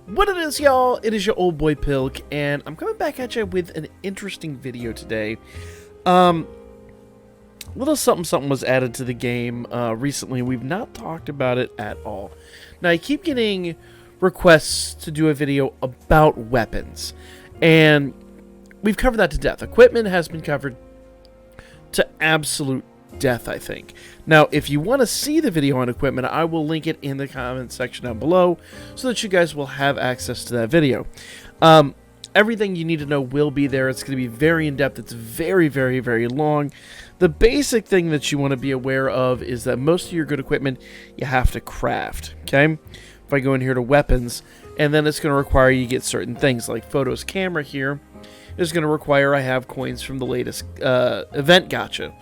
What it is, y'all, it is your old boy Pilk, and I'm coming back at you with an interesting video today. Little something was added to the game recently. We've not talked about it at all. Now, I keep getting requests to do a video about weapons, and we've covered that to death. Equipment has been covered to absolute death, I think. Now, if you want to see the video on equipment, I will link it in the comment section down below so that you guys will have access to that video. Everything you need to know will be there. It's going to be very in-depth. It's very, very, very long. The basic thing that you want to be aware of is that most of your good equipment you have to craft, okay? If I go in here to weapons, and then it's going to require you get certain things, like Photo's camera here is going to require I have coins from the latest event gacha.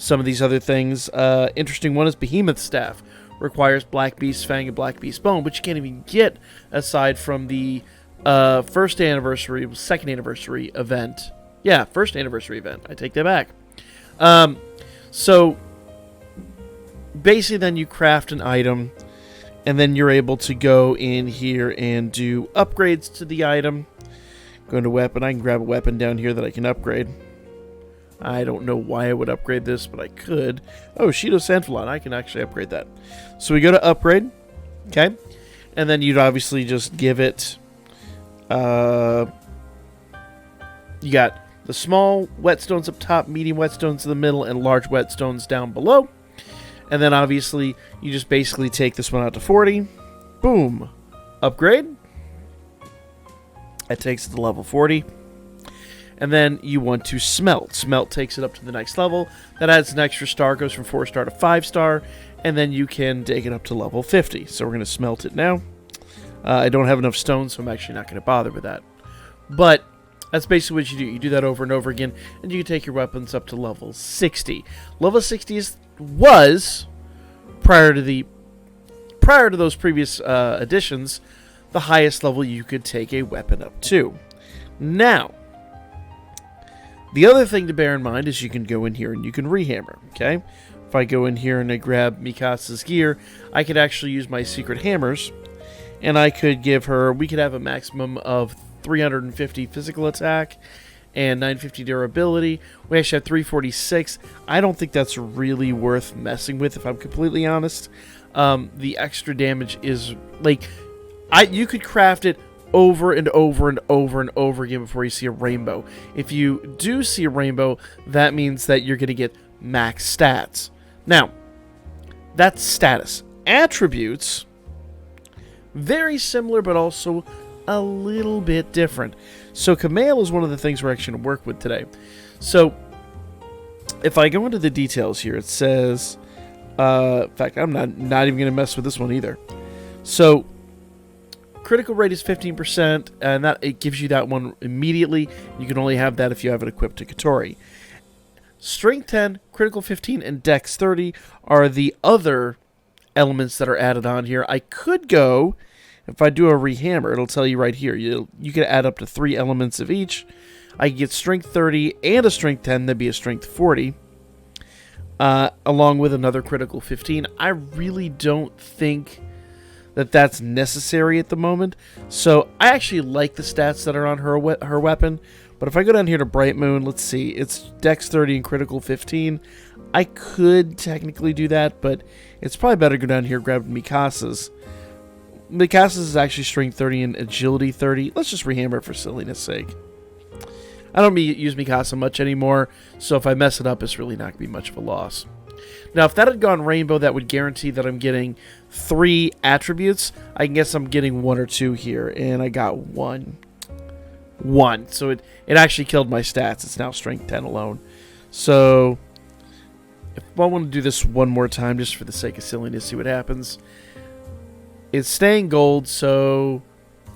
Some of these other things, interesting one is Behemoth Staff. Requires Black Beast Fang and Black Beast Bone, which you can't even get aside from the second anniversary event. Yeah, first anniversary event. I take that back. So, basically then you craft an item, and then you're able to go in here and do upgrades to the item. Go into weapon. I can grab a weapon down here that I can upgrade. I don't know why I would upgrade this, but I could. Oh, Shido Sanfalon. I can actually upgrade that. So we go to upgrade. Okay. And then you'd obviously just give it... you got the small whetstones up top, medium whetstones in the middle, and large whetstones down below. And then obviously you just basically take this one out to 40. Boom. Upgrade. That takes it to level 40. And then you want to smelt. Smelt takes it up to the next level. That adds an extra star, goes from 4-star to 5-star, and then you can take it up to level 50. So we're going to smelt it now. I don't have enough stones, so I'm actually not going to bother with that. But that's basically what you do. You do that over and over again, and you can take your weapons up to level 60. Level 60 was, prior to those previous additions, the highest level you could take a weapon up to. Now, the other thing to bear in mind is you can go in here and you can rehammer, okay? If I go in here and I grab Mikasa's gear, I could actually use my secret hammers, and I could give her, we could have a maximum of 350 physical attack and 950 durability. We actually have 346. I don't think that's really worth messing with, if I'm completely honest. The extra damage is, like, you could craft it over and over and over and over again before you see a rainbow. If you do see a rainbow, that means that you're going to get max stats. Now, that's status. Attributes, very similar, but also a little bit different. So Kamale is one of the things we're actually going to work with today. So, if I go into the details here, it says, in fact, I'm not even going to mess with this one either. So, critical rate is 15%, and that it gives you that one immediately. You can only have that if you have it equipped to Katori. Strength 10, critical 15, and dex 30 are the other elements that are added on here. I could go, if I do a rehammer, it'll tell you right here. You can add up to 3 elements of each. I can get strength 30 and a strength 10, that'd be a strength 40, along with another critical 15. I really don't think that's necessary at the moment. So I actually like the stats that are on her weapon. But if I go down here to Bright Moon, let's see, it's Dex 30 and Critical 15. I could technically do that, but it's probably better to go down here and grab Mikasa's. Mikasa's is actually Strength 30 and Agility 30. Let's just rehammer it for silliness sake. I don't use Mikasa much anymore, so if I mess it up, it's really not going to be much of a loss. Now, if that had gone rainbow, that would guarantee that I'm getting 3 attributes. I guess I'm getting 1 or 2 here, and I got 1. So it actually killed my stats. It's now strength 10 alone. So if I want to do this one more time, just for the sake of silliness, see what happens. It's staying gold, so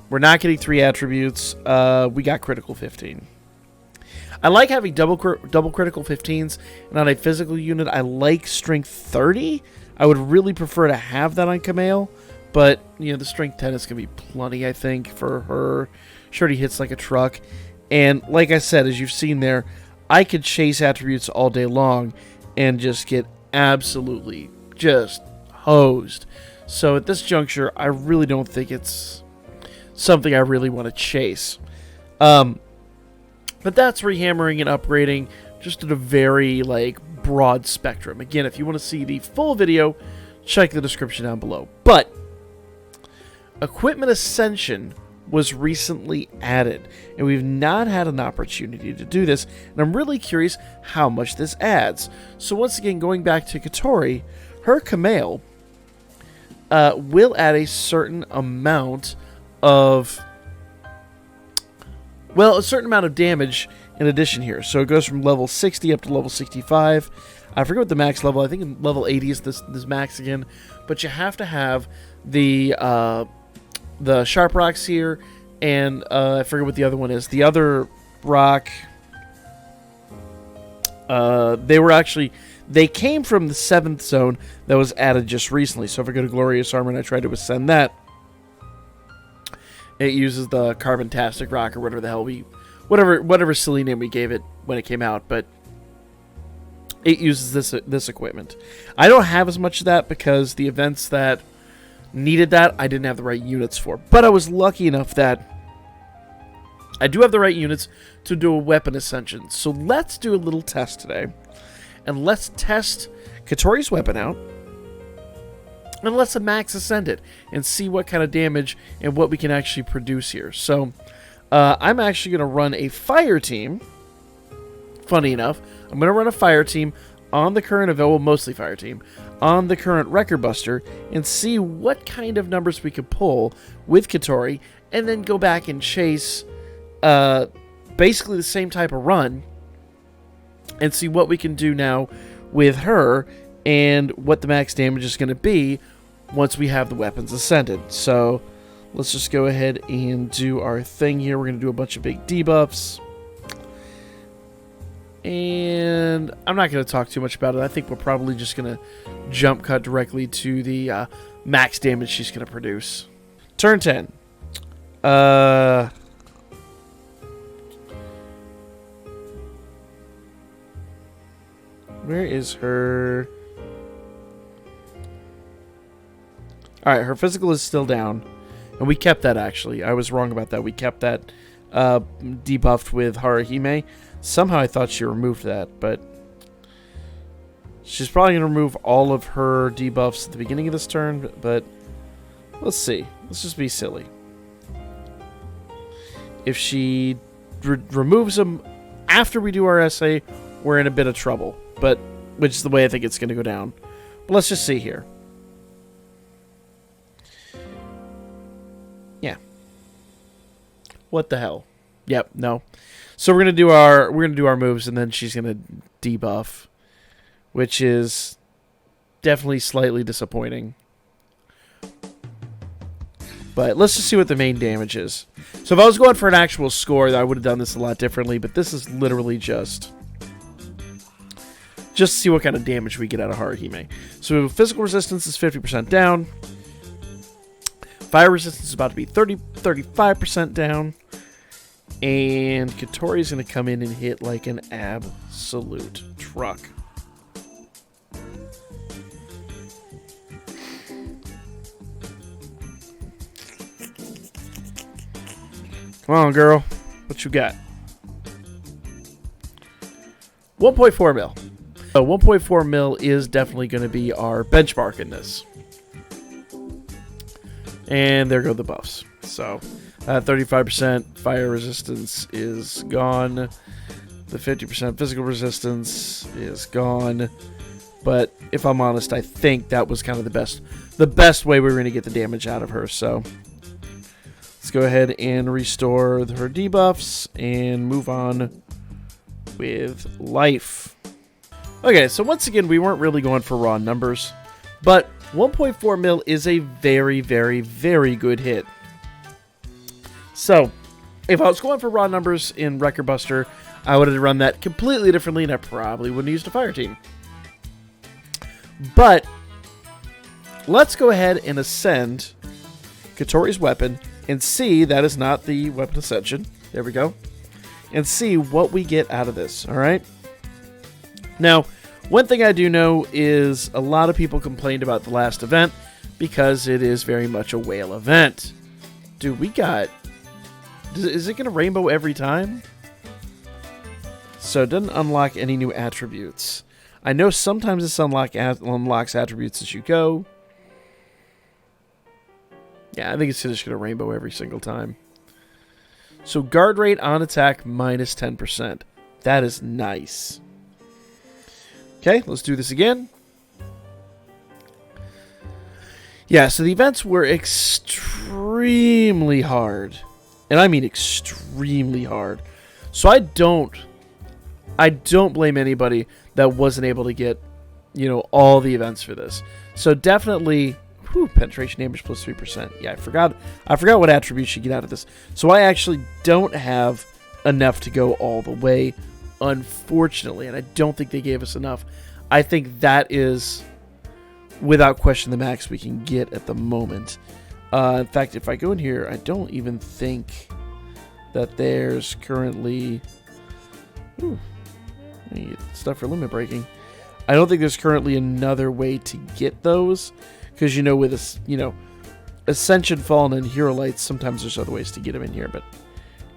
we're not getting 3 attributes. We got critical 15. I like having double critical 15s, and on a physical unit, I like strength 30. I would really prefer to have that on Kamale, but, you know, the strength 10 is going to be plenty, I think, for her. She already hits like a truck, and like I said, as you've seen there, I could chase attributes all day long and just get absolutely just hosed. So at this juncture, I really don't think it's something I really want to chase. But that's rehammering and upgrading just at a very broad spectrum. Again, if you want to see the full video, check the description down below. But Equipment Ascension was recently added, and we've not had an opportunity to do this, and I'm really curious how much this adds. So once again, going back to Katori, her Kamale will add a certain amount of damage in addition here. So it goes from level 60 up to level 65. I forget what the max level, I think level 80 is this max again, but you have to have the sharp rocks here, and I forget what the other one is. The other rock, they came from the 7th zone that was added just recently. So if I go to Glorious Armor and I try to ascend that, it uses the Carbontastic rock or whatever the hell whatever silly name we gave it when it came out, but it uses this equipment. I don't have as much of that because the events that needed that, I didn't have the right units for. But I was lucky enough that I do have the right units to do a weapon ascension. So let's do a little test today. And let's test Katori's weapon out. And let's max ascend it and see what kind of damage and what we can actually produce here. So I'm actually going to run a fire team. Funny enough, I'm going to run a fire team on the current mostly fire team, on the current Record Buster, and see what kind of numbers we could pull with Katori, and then go back and chase basically the same type of run, and see what we can do now with her, and what the max damage is going to be once we have the weapons ascended. So let's just go ahead and do our thing here. We're going to do a bunch of big debuffs. And I'm not going to talk too much about it. I think we're probably just going to jump cut directly to the max damage she's going to produce. Turn 10. Where is her... Alright, her physical is still down. And we kept that, actually. I was wrong about that. We kept that debuffed with Haruhime. Somehow I thought she removed that, but she's probably going to remove all of her debuffs at the beginning of this turn, but let's see. Let's just be silly. If she removes them after we do our SA, we're in a bit of trouble, but which is the way I think it's going to go down. But let's just see here. Yeah. What the hell? Yep, no. So we're gonna do our moves, and then she's gonna debuff, which is definitely slightly disappointing. But let's just see what the main damage is. So if I was going for an actual score, I would have done this a lot differently. But this is literally just to see what kind of damage we get out of Haruhime. So physical resistance is 50% down. Fire resistance is about to be 35% down. And Katori's going to come in and hit like an absolute truck. Come on, girl. What you got? 1.4 mil. So 1.4 mil is definitely going to be our benchmark in this. And there go the buffs. So 35% fire resistance is gone. The 50% physical resistance is gone. But if I'm honest, I think that was kind of the best way we were going to get the damage out of her. So let's go ahead and restore her debuffs and move on with life. Okay, so once again, we weren't really going for raw numbers, but 1.4 mil is a very, very, very good hit. So, if I was going for raw numbers in Record Buster, I would have run that completely differently, and I probably wouldn't have used a fire team. But let's go ahead and ascend Katori's weapon and see that is not the weapon ascension. There we go. And see what we get out of this, alright? Now, one thing I do know is a lot of people complained about the last event because it is very much a whale event. Dude, we got... Is it going to rainbow every time? So it doesn't unlock any new attributes. I know sometimes this unlocks attributes as you go. Yeah, I think it's just going to rainbow every single time. So guard rate on attack minus 10%. That is nice. Okay, let's do this again. Yeah, so the events were extremely hard. And I mean extremely hard. So I don't blame anybody that wasn't able to get, you know, all the events for this. So definitely, penetration damage plus 3%. Yeah, I forgot what attributes you get out of this. So I actually don't have enough to go all the way, unfortunately, and I don't think they gave us enough. I think that is, without question, the max we can get at the moment. In fact, if I go in here, I don't even think that there's currently... stuff for limit breaking. I don't think there's currently another way to get those, because you know, with this, you know, Ascension, Fallen, and Hero Lights, sometimes there's other ways to get them in here, but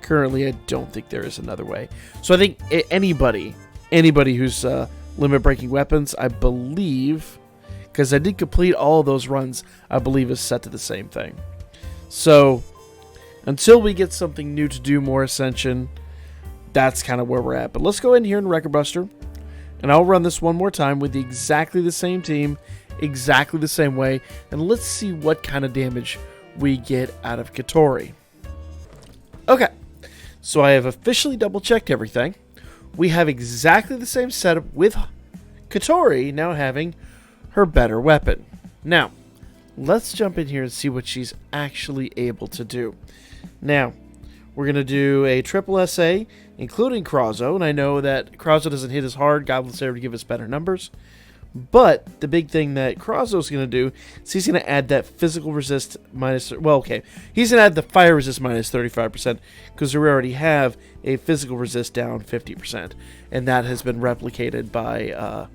currently I don't think there is another way. So I think anybody who's limit breaking weapons, I believe, because I did complete all of those runs, I believe is set to the same thing. So until we get something new to do more Ascension, that's kind of where we're at. But let's go in here in Record Buster, and I'll run this one more time with exactly the same team, exactly the same way, and let's see what kind of damage we get out of Katori. Okay, so I have officially double-checked everything. We have exactly the same setup with Katori now having her better weapon. Now, let's jump in here and see what she's actually able to do. Now, we're going to do a triple SA, including Krazo, and I know that Krazo doesn't hit as hard, Goblin's there to give us better numbers. But the big thing that Krazo's going to do is he's going to add that physical resist minus... Well, okay, he's going to add the fire resist minus 35%, because we already have a physical resist down 50%, and that has been replicated by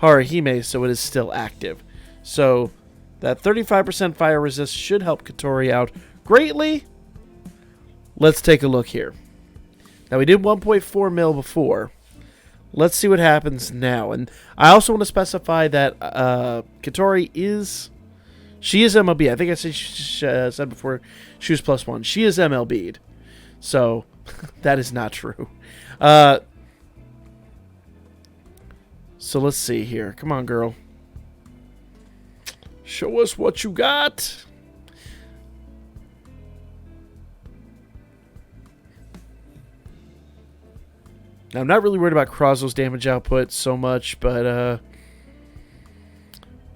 Haruhime, so it is still active. So that 35% fire resist should help Katori out greatly. Let's take a look here. Now, we did 1.4 mil before. Let's see what happens now. And I also want to specify that Katori is... She is MLB. I think I said before she was +1. She is MLB'd. So, that is not true. So, let's see here. Come on, girl. Show us what you got. Now, I'm not really worried about Krazo's damage output so much, but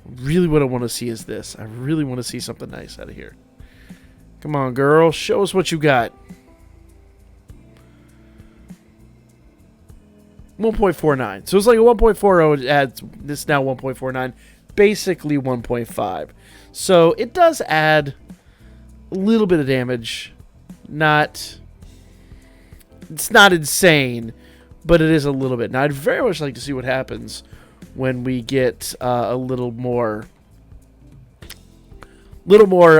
really what I want to see is this. I really want to see something nice out of here. Come on, girl. Show us what you got. 1.49. So it's like a 1.40 adds this now 1.49. Basically 1.5. So it does add a little bit of damage. It's not insane, but it is a little bit. Now, I'd very much like to see what happens when we get a little more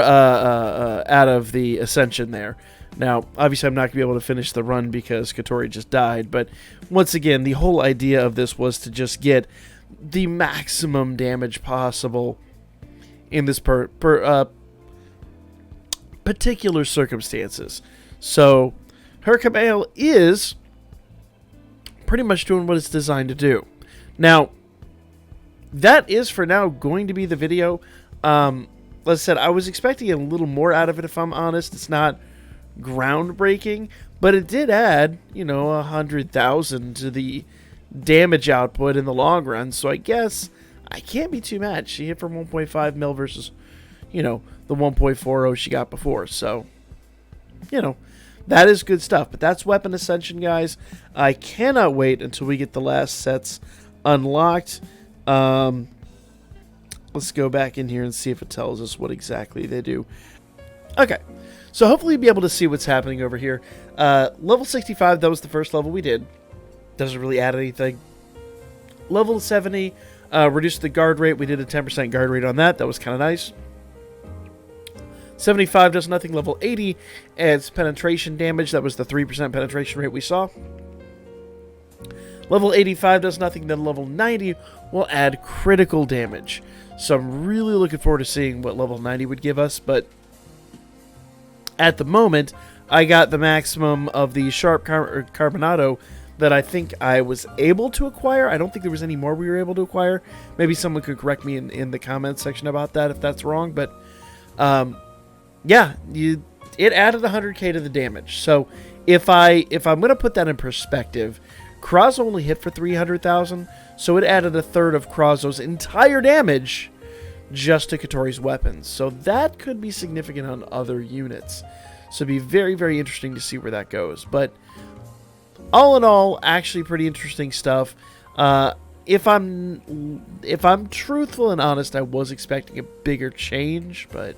out of the Ascension there. Now, obviously, I'm not going to be able to finish the run because Katori just died, but once again, the whole idea of this was to just get the maximum damage possible in this particular circumstances. So, her Kameo is pretty much doing what it's designed to do. Now, that is for now going to be the video. Like I said, I was expecting a little more out of it, if I'm honest. It's not groundbreaking, but it did add, 100,000 to the damage output in the long run. So I guess I can't be too mad. She hit for 1.5 mil versus, the 1.40 she got before. So, that is good stuff. But that's Weapon Ascension, guys. I cannot wait until we get the last sets unlocked. Let's go back in here and see if it tells us what exactly they do. Okay. So hopefully you'll be able to see what's happening over here. Level 65, that was the first level we did. Doesn't really add anything. Level 70, reduced the guard rate. We did a 10% guard rate on that. That was kind of nice. 75 does nothing. Level 80 adds penetration damage. That was the 3% penetration rate we saw. Level 85 does nothing. Then level 90 will add critical damage. So I'm really looking forward to seeing what level 90 would give us. But at the moment, I got the maximum of the Sharp Carbonado that I think I was able to acquire. I don't think there was any more we were able to acquire. Maybe someone could correct me in the comments section about that if that's wrong. But yeah, it added 100k to the damage. So if I'm going to put that in perspective, Krazo only hit for 300,000, so it added a third of Krazo's entire damage just to Kotori's weapons. So that could be significant on other units. So it'd be very, very interesting to see where that goes. But all in all, actually pretty interesting stuff. If I'm truthful and honest, I was expecting a bigger change, but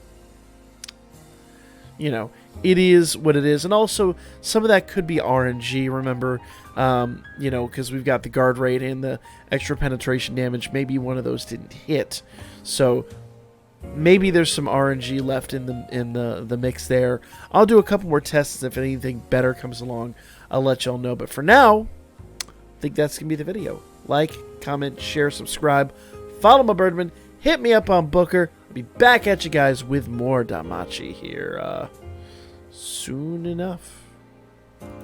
you know, it is what it is. And also, some of that could be RNG, remember, you know, because we've got the guard rate and the extra penetration damage. Maybe one of those didn't hit. So maybe there's some RNG left in the mix there. I'll do a couple more tests. If anything better comes along, I'll let y'all know. But for now, I think that's going to be the video. Like, comment, share, subscribe. Follow my Birdman. Hit me up on Booker. I'll be back at you guys with more Danmachi here soon enough.